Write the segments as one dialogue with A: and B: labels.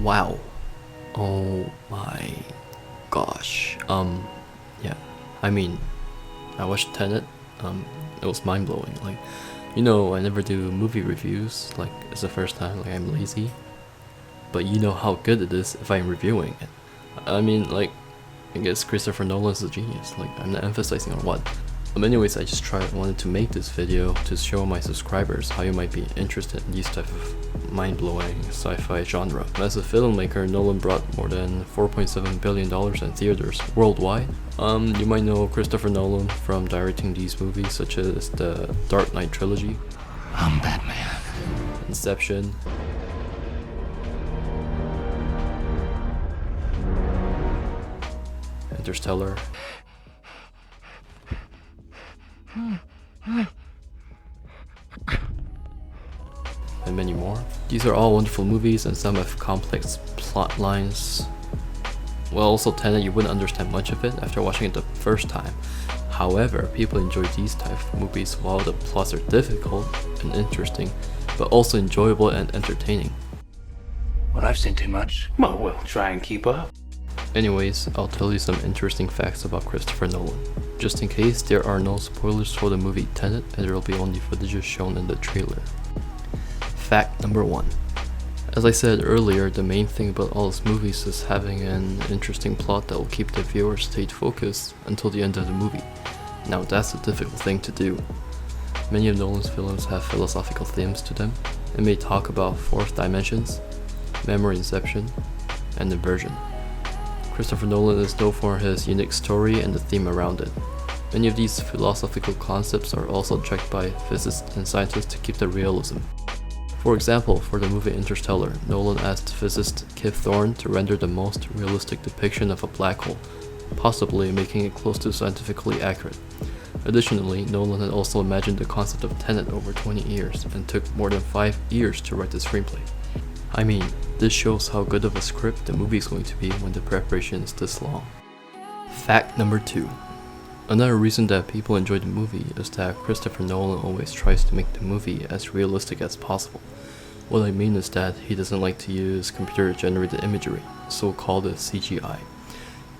A: Wow. Oh my gosh. Yeah. I mean, I watched Tenet. It was mind blowing. Like, I never do movie reviews. Like, it's the first time. Like, I'm lazy. But you know how good it is if I'm reviewing it. I mean, like, I guess Christopher Nolan's a genius. Like, I'm not emphasizing on what. Anyways, I just wanted to make this video to show my subscribers how you might be interested in these type of mind-blowing sci-fi genre. As a filmmaker, Nolan brought more than $4.7 billion in theaters worldwide. You might know Christopher Nolan from directing these movies such as the Dark Knight trilogy,
B: I'm Batman.
A: Inception, Interstellar, and many more. These are all wonderful movies and some have complex plot lines. Well, also Tenet, you wouldn't understand much of it after watching it the first time. However, people enjoy these type of movies while the plots are difficult and interesting, but also enjoyable and entertaining.
B: Well, I've seen too much. Well, we'll try and keep up.
A: Anyways, I'll tell you some interesting facts about Christopher Nolan. Just in case, there are no spoilers for the movie Tenet, and there will be only footage shown in the trailer. Fact number 1. As I said earlier, the main thing about all his movies is having an interesting plot that will keep the viewer stayed focused until the end of the movie. Now that's a difficult thing to do. Many of Nolan's films have philosophical themes to them, and may talk about fourth dimensions, memory inception, and inversion. Christopher Nolan is known for his unique story and the theme around it. Many of these philosophical concepts are also checked by physicists and scientists to keep the realism. For example, for the movie Interstellar, Nolan asked physicist Kip Thorne to render the most realistic depiction of a black hole, possibly making it close to scientifically accurate. Additionally, Nolan had also imagined the concept of Tenet over 20 years and took more than 5 years to write the screenplay. I mean, this shows how good of a script the movie is going to be when the preparation is this long. Fact number 2. Another reason that people enjoy the movie is that Christopher Nolan always tries to make the movie as realistic as possible. What I mean is that he doesn't like to use computer-generated imagery, so-called CGI.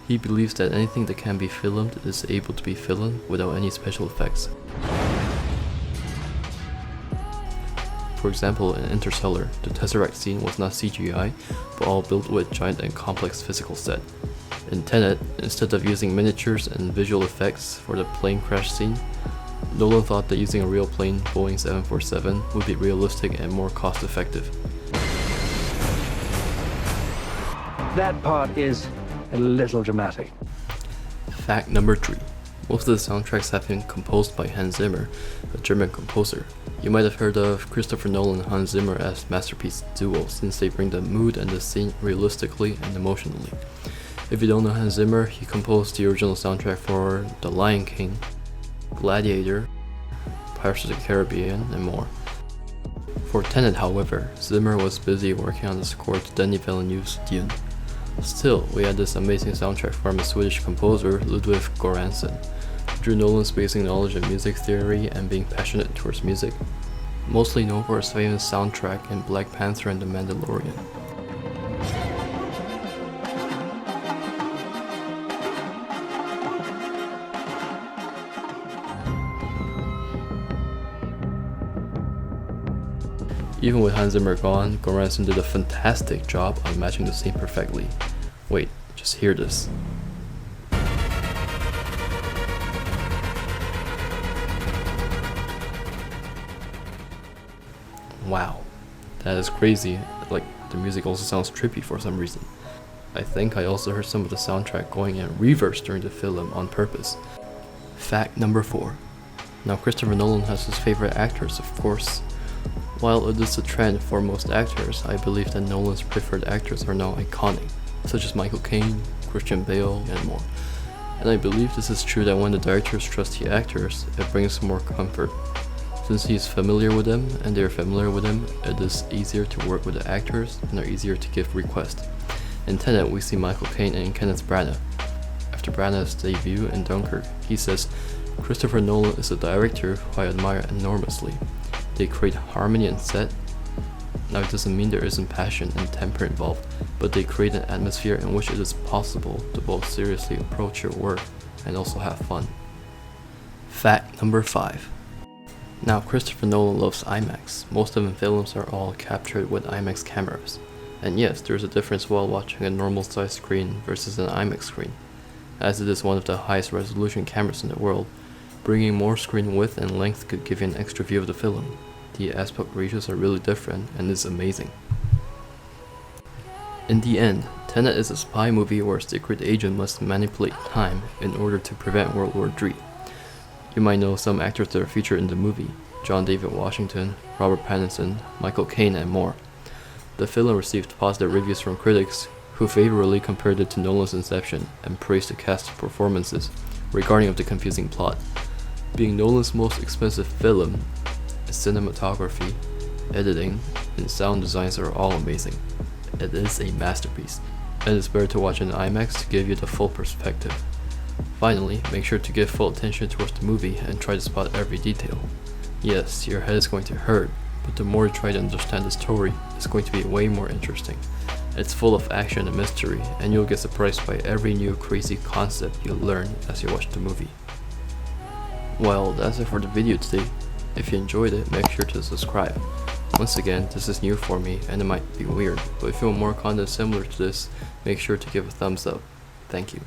A: He believes that anything that can be filmed is able to be filmed without any special effects. For example, in Interstellar, the Tesseract scene was not CGI, but all built with giant and complex physical set. In Tenet, instead of using miniatures and visual effects for the plane crash scene, Nolan thought that using a real plane, Boeing 747, would be realistic and more cost effective.
B: That part is a little dramatic.
A: Fact number 3. Most of the soundtracks have been composed by Hans Zimmer, a German composer. You might have heard of Christopher Nolan and Hans Zimmer as masterpiece duo since they bring the mood and the scene realistically and emotionally. If you don't know Hans Zimmer, he composed the original soundtrack for The Lion King, Gladiator, Pirates of the Caribbean, and more. For Tenet, however, Zimmer was busy working on the score to Denis Villeneuve's Dune. Still, we had this amazing soundtrack from a Swedish composer, Ludwig Göransson, who drew Nolan's basic knowledge of music theory and being passionate towards music, mostly known for his famous soundtrack in Black Panther and The Mandalorian. Even with Hans Zimmer gone, Göransson did a fantastic job on matching the scene perfectly. Wait, just hear this. Wow, that is crazy. Like, the music also sounds trippy for some reason. I think I also heard some of the soundtrack going in reverse during the film on purpose. Fact number 4. Now, Christopher Nolan has his favorite actors, of course. While it is a trend for most actors, I believe that Nolan's preferred actors are now iconic, such as Michael Caine, Christian Bale, and more. And I believe this is true that when the directors trust the actors, it brings more comfort. Since he is familiar with them and they are familiar with him, it is easier to work with the actors and are easier to give requests. In Tenet, we see Michael Caine and Kenneth Branagh. After Branagh's debut in Dunkirk, he says, "Christopher Nolan is a director who I admire enormously. They create harmony on set, Now it doesn't mean there isn't passion and temper involved, but they create an atmosphere in which it is possible to both seriously approach your work and also have fun. Fact number 5. Now Christopher Nolan loves IMAX. Most of his films are all captured with IMAX cameras. And yes, there's a difference while watching a normal size screen versus an IMAX screen, as it is one of the highest resolution cameras in the world. Bringing more screen width and length could give you an extra view of the film. The aspect ratios are really different and it's amazing. In the end, Tenet is a spy movie where a secret agent must manipulate time in order to prevent World War III. You might know some actors that are featured in the movie: John David Washington, Robert Pattinson, Michael Caine, and more. The film received positive reviews from critics, who favorably compared it to Nolan's Inception and praised the cast's performances, regarding of the confusing plot. Being Nolan's most expensive film, its cinematography, editing, and sound designs are all amazing. It is a masterpiece, and it's better to watch in IMAX to give you the full perspective. Finally, make sure to give full attention towards the movie and try to spot every detail. Yes, your head is going to hurt, but the more you try to understand the story, it's going to be way more interesting. It's full of action and mystery, and you'll get surprised by every new crazy concept you'll learn as you watch the movie. Well, that's it for the video today. If you enjoyed it, make sure to subscribe. Once again, this is new for me and it might be weird, but if you want more content similar to this, make sure to give a thumbs up. Thank you.